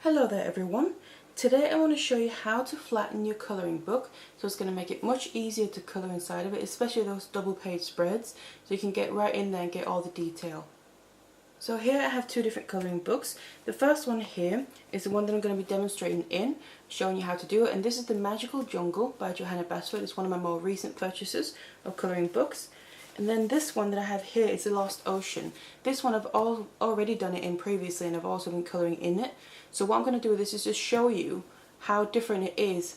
Hello there everyone. Today I want to show you how to flatten your colouring book, so it's going to make it much easier to colour inside of it, especially those double page spreads, so you can get right in there and get all the detail. So here I have two different colouring books. The first one here is the one that I'm going to be demonstrating in, showing you how to do it, and this is the Magical Jungle by Johanna Basford. It's one of my more recent purchases of colouring books. And then this one that I have here is The Lost Ocean. This one I've already done it in previously, and I've also been colouring in it. So what I'm going to do with this is just show you how different it is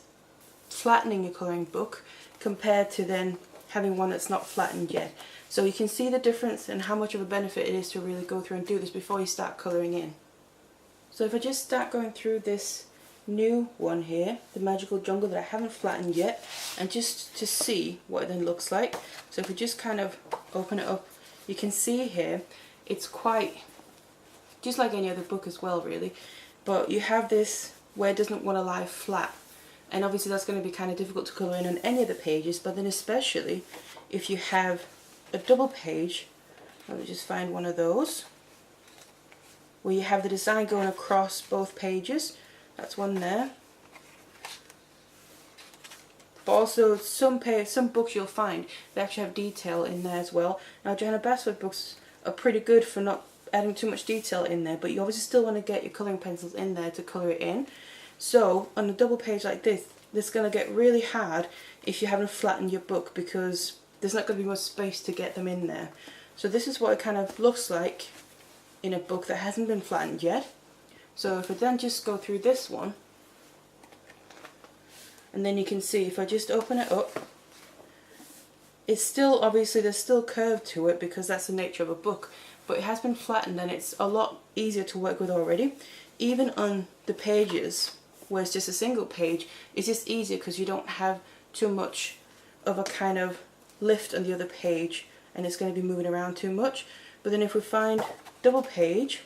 flattening your colouring book compared to then having one that's not flattened yet. So you can see the difference and how much of a benefit it is to really go through and do this before you start colouring in. So if I just start going through this new one here, the Magical Jungle, that I haven't flattened yet, and just to see what it then looks like. So if we just kind of open it up, you can see here it's quite just like any other book as well really, but you have this where it doesn't want to lie flat, and obviously that's going to be kind of difficult to colour in on any of the pages, but then especially if you have a double page. Let me just find one of those where you have the design going across both pages. That's one there. But also some books you'll find they actually have detail in there as well. Now Johanna Basford books are pretty good for not adding too much detail in there, but you obviously still want to get your colouring pencils in there to colour it in. So on a double page like this is going to get really hard if you haven't flattened your book, because there's not going to be much space to get them in there. So this is what it kind of looks like in a book that hasn't been flattened yet. So if I then just go through this one, and then you can see if I just open it up, it's still, obviously there's still curve to it because that's the nature of a book, but it has been flattened and it's a lot easier to work with already. Even on the pages where it's just a single page, it's just easier because you don't have too much of a kind of lift on the other page and it's going to be moving around too much. But then if we find double page,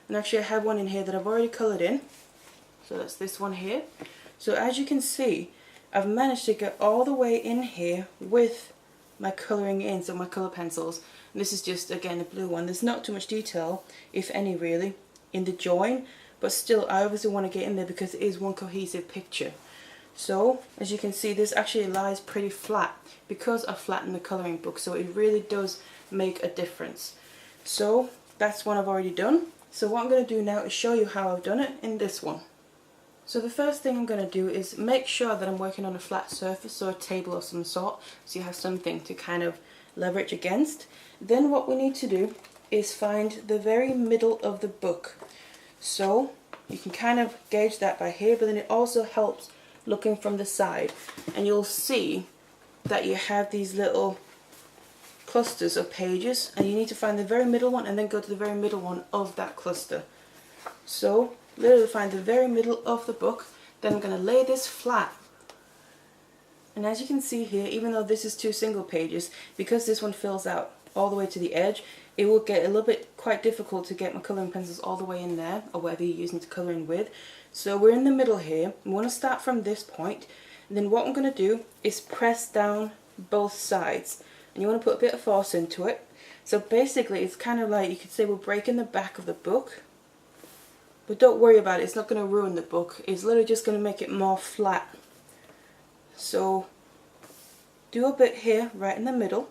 and actually I have one in here that I've already coloured in, so that's this one here. So as you can see, I've managed to get all the way in here with my colouring in, so my colour pencils. And this is just, again, the blue one. There's not too much detail, if any really, in the join, but still I obviously want to get in there because it is one cohesive picture. So as you can see, this actually lies pretty flat because I flattened the colouring book, so it really does make a difference. So that's one I've already done. So what I'm going to do now is show you how I've done it in this one. So the first thing I'm going to do is make sure that I'm working on a flat surface, or a table of some sort, so you have something to kind of leverage against. Then what we need to do is find the very middle of the book. So you can kind of gauge that by here, but then it also helps looking from the side, and you'll see that you have these little clusters of pages, and you need to find the very middle one and then go to the very middle one of that cluster. So literally find the very middle of the book, then I'm going to lay this flat. And as you can see here, even though this is two single pages, because this one fills out all the way to the edge, it will get a little bit quite difficult to get my colouring pencils all the way in there, or whatever you're using to colour in with. So we're in the middle here. We want to start from this point, and then what I'm going to do is press down both sides, and you want to put a bit of force into it. So basically it's kind of like, you could say we're breaking the back of the book, but don't worry about it, it's not going to ruin the book, it's literally just going to make it more flat. So do a bit here right in the middle,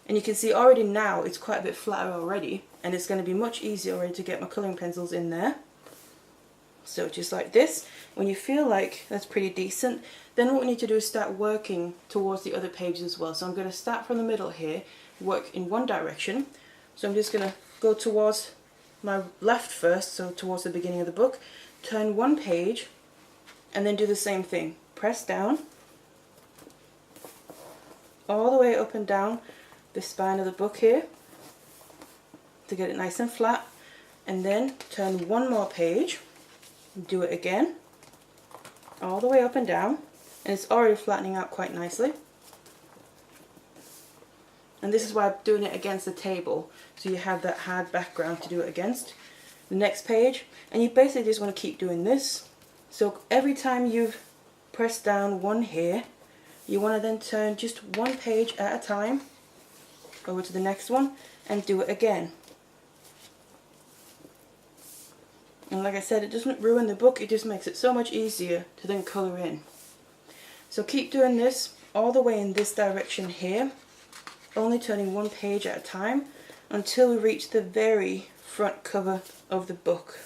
and you can see already now it's quite a bit flatter already, and it's going to be much easier already to get my colouring pencils in there. So just like this, when you feel like that's pretty decent, then what we need to do is start working towards the other pages as well. So I'm going to start from the middle here, work in one direction. So I'm just going to go towards my left first, so towards the beginning of the book, turn one page, and then do the same thing. Press down, all the way up and down the spine of the book here, to get it nice and flat, and then turn one more page, do it again, all the way up and down, and it's already flattening out quite nicely. And this is why I'm doing it against the table, so you have that hard background to do it against. The next page, and you basically just want to keep doing this. So every time you've pressed down one here, you want to then turn just one page at a time over to the next one and do it again. And like I said, it doesn't ruin the book, it just makes it so much easier to then colour in. So keep doing this all the way in this direction here, only turning one page at a time until we reach the very front cover of the book.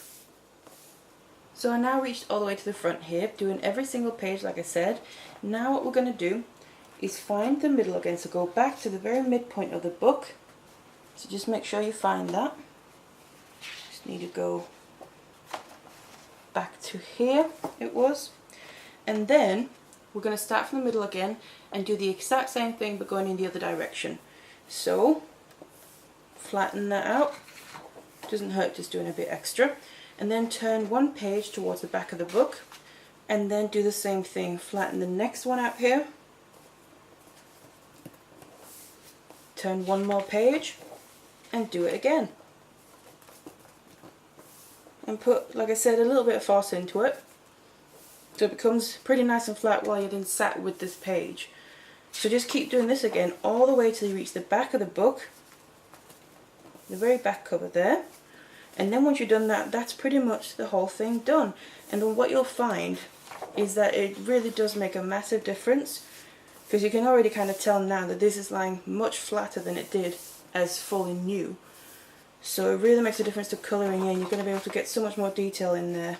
So I now reached all the way to the front here, doing every single page like I said. Now what we're going to do is find the middle again, so go back to the very midpoint of the book. So just make sure you find that. Just need to go back to here, it was. And then we're going to start from the middle again and do the exact same thing but going in the other direction. So flatten that out, doesn't hurt just doing a bit extra, and then turn one page towards the back of the book and then do the same thing, flatten the next one out here, turn one more page and do it again. And put, like I said, a little bit of force into it so it becomes pretty nice and flat while you're then sat with this page. So just keep doing this again all the way till you reach the back of the book, the very back cover there. And then once you've done that, that's pretty much the whole thing done. And then what you'll find is that it really does make a massive difference, because you can already kind of tell now that this is lying much flatter than it did as fully new. So it really makes a difference to colouring in. You're going to be able to get so much more detail in there.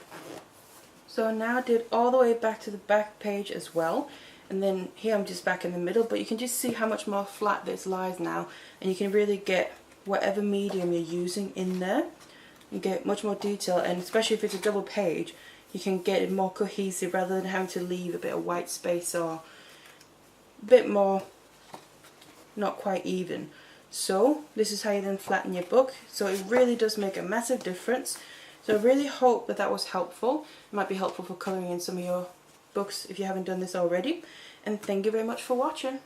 So I now did all the way back to the back page as well. And then here I'm just back in the middle, but you can just see how much more flat this lies now. And you can really get whatever medium you're using in there. You get much more detail, and especially if it's a double page, you can get it more cohesive rather than having to leave a bit of white space or a bit more not quite even. So this is how you then flatten your book. So it really does make a massive difference. So I really hope that that was helpful. It might be helpful for colouring in some of your books if you haven't done this already. And thank you very much for watching.